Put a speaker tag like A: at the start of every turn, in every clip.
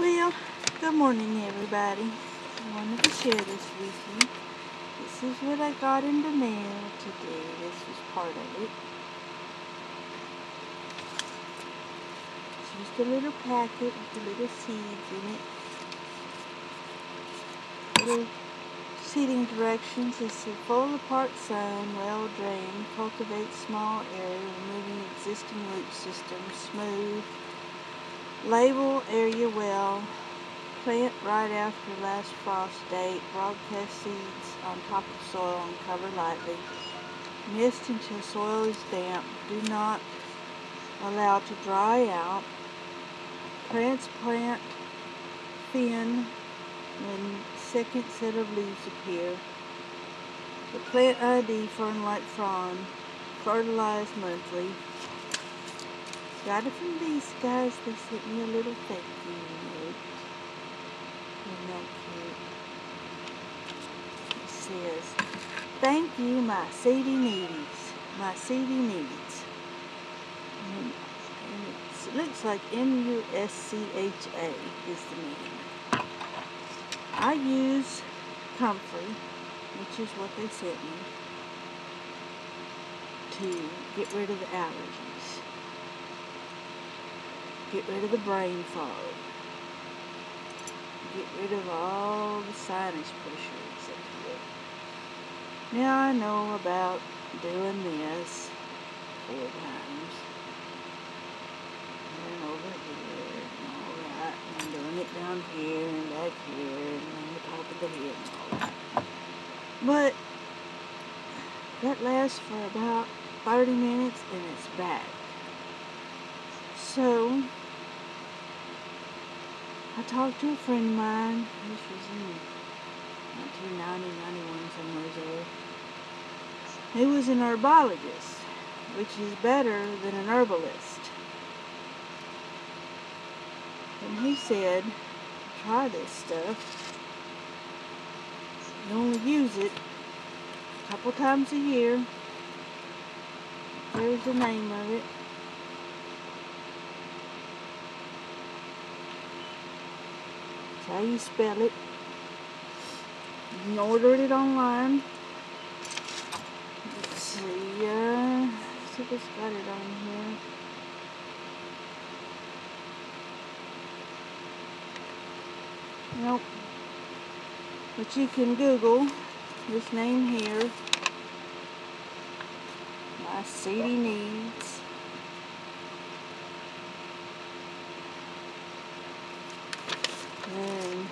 A: Well, good morning everybody. I wanted to share this with you. This is what I got in the mail today. This was part of it. It's just a little packet with the little seeds in it. Little seeding directions. It's a full apart sown, well drained, cultivate small area, removing existing root system, smooth. Label area well. Plant right after last frost date. Broadcast seeds on top of soil and cover lightly. Mist until soil is damp. Do not allow to dry out. Transplant thin when second set of leaves appear. The plant ID Fern Like Frond. Fertilize monthly. Got it from these guys. They sent me a little thank you note. Isn't that cute? It says, thank you, my seedy needies. My seedy needs. And it looks like M-U-S-C-H-A is the name. I use Comfrey, which is what they sent me, to get rid of the allergies. Get rid of the brain fog. Get rid of all the sinus pushers up here. Now I know about doing this 4 times. And over here and all that. And I'm doing it down here and back here and on the top of the head and all that. But that lasts for about 30 minutes and it's back. So I talked to a friend of mine. This was in 1990, 91, somewhere there. He was an herbologist, which is better than an herbalist. And he said, try this stuff. You only use it a couple times a year. There's the name of it. That's how you spell it. You can order it online. Let's see if it's got it on here. Nope. But you can Google this name here. My seedy needs. And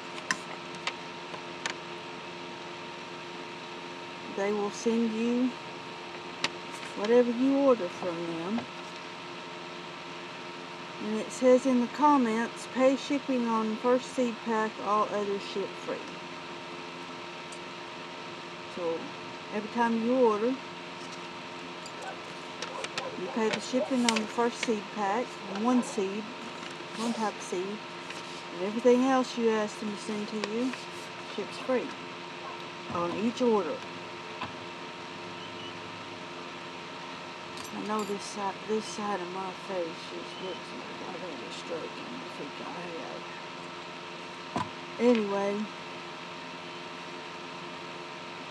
A: they will send you whatever you order from them. And it says in the comments, pay shipping on first seed pack, all others ship free. So every time you order, you pay the shipping on the first seed pack, one seed, one type of seed, and everything else you ask them to send to you ships free on each order. I know this side of my face just looks like I've had a stroke, and I think I have. Anyway,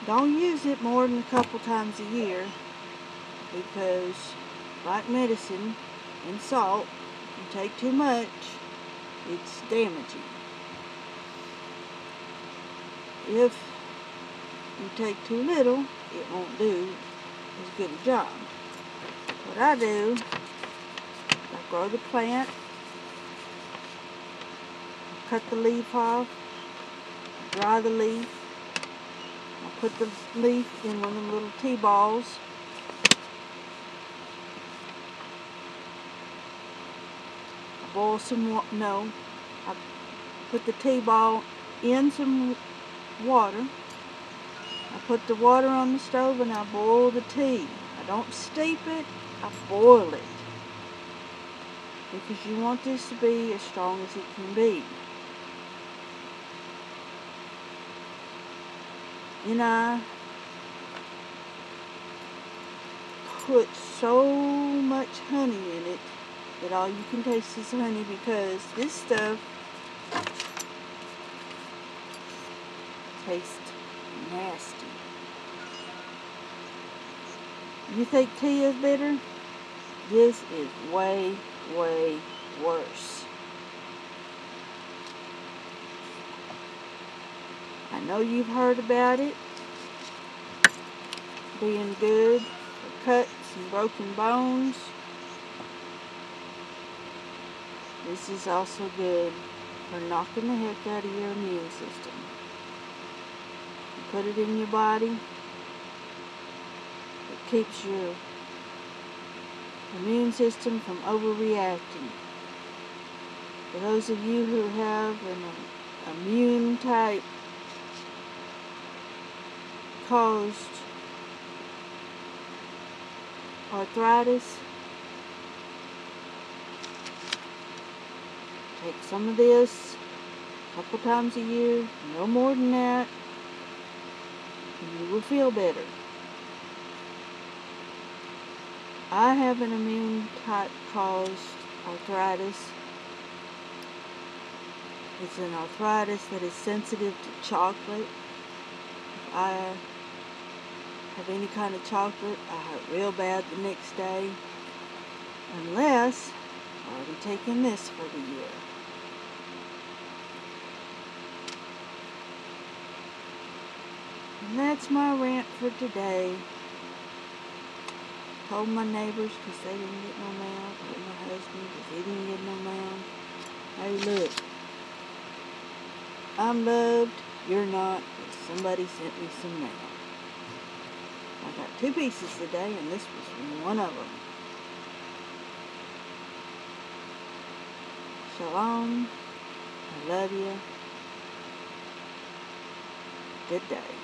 A: don't use it more than a couple times a year, because like medicine and salt, if you take too much, it's damaging. If you take too little, it won't do as good a job. What I do, I grow the plant, cut the leaf off, dry the leaf, I put the leaf in one of them little tea balls, I boil some I put the tea ball in some water, I put the water on the stove and I boil the tea. I don't steep it, I boil it, because you want this to be as strong as it can be. And I put so much honey in it that all you can taste is honey, because this stuff Tastes nasty. You think tea is bitter? This is way, way worse. I know you've heard about it being good for cuts and broken bones. This is also good for knocking the heck out of your immune system. You put it in your body, it keeps your immune system from overreacting. For those of you who have an immune type caused arthritis, take some of this a couple times a year, no more than that, and you will feel better. I have an immune type caused arthritis. It's an arthritis that is sensitive to chocolate. If I have any kind of chocolate, I hurt real bad the next day. Unless I've already taken this for the year. And that's my rant for today. Told my neighbors because they didn't get no mail. Told my husband because he didn't get no mail. Hey, look. I'm loved. You're not. Somebody sent me some mail. I got 2 pieces today, and this was one of them. Shalom. I love you. Good day.